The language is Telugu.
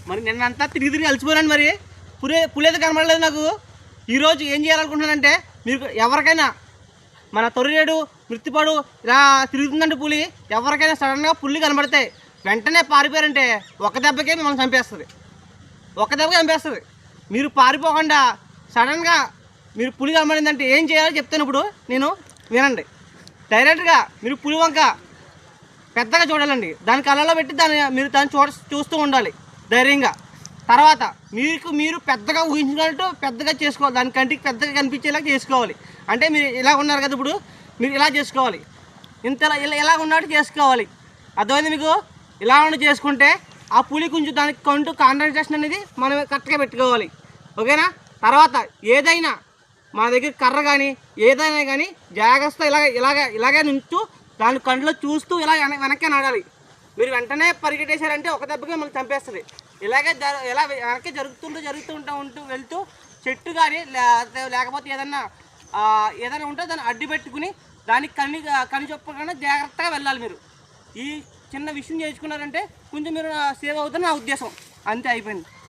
మరి నిన్నంతా తిరిగి తిరిగి అలసిపోయాను. మరి పులి అయితే కనబడలేదు నాకు. ఈరోజు ఏం చేయాలనుకుంటున్నానంటే, మీరు ఎవరికైనా మన తొర్రేడు మృత్తిపాడు ఇలా తిరుగుతుందంటే పులి, ఎవరికైనా సడన్గా పులి కనబడితే వెంటనే పారిపోయారంటే ఒక దెబ్బకే మిమ్మల్ని చంపేస్తుంది. ఒక దెబ్బకే చంపేస్తుంది. మీరు పారిపోకుండా సడన్గా మీరు పులి కనబడిందంటే ఏం చేయాలో చెప్తాను ఇప్పుడు నేను, వినండి. డైరెక్ట్గా మీరు పులి వంక పెద్దగా చూడాలండి. దాని కళ్ళలో పెట్టి మీరు దాన్ని చూస్తూ ఉండాలి ధైర్యంగా. తర్వాత మీరు పెద్దగా ఊహించుకున్నట్టు పెద్దగా చేసుకోవాలి. దాని కంటికి పెద్దగా కనిపించేలా చేసుకోవాలి. అంటే మీరు ఇలా ఉన్నారు కదా, ఇప్పుడు మీరు ఇలా చేసుకోవాలి. ఇలా ఉన్నట్టు చేసుకోవాలి. అర్థమైంది మీకు? ఇలా ఉండి చేసుకుంటే ఆ పులి కొంచెం దానికి కాన్సన్ట్రేషన్ అనేది మనం కరెక్ట్గా పెట్టుకోవాలి. ఓకేనా? తర్వాత ఏదైనా మన దగ్గర కర్ర కానీ ఏదైనా కానీ జాగ్రత్త ఇలాగే నుంచు దాని కంట్లో చూస్తూ ఇలా వెనక్కి నడాలి. మీరు వెంటనే పరిగెట్టేశారంటే ఒక దెబ్బకి మిమ్మల్ని చంపేస్తుంది. ఇలా వెనక్కి జరుగుతుంటూ వెళ్తూ చెట్టు కానీ లేకపోతే ఏదైనా ఉంటే దాన్ని అడ్డు పెట్టుకుని దానికి కని చెప్పకుండా జాగ్రత్తగా వెళ్ళాలి. మీరు ఈ చిన్న విషయం చేసుకున్నారంటే కొంచెం మీరు సేవ్ అవుతారని నా ఉద్దేశం. అంతే, అయిపోయింది.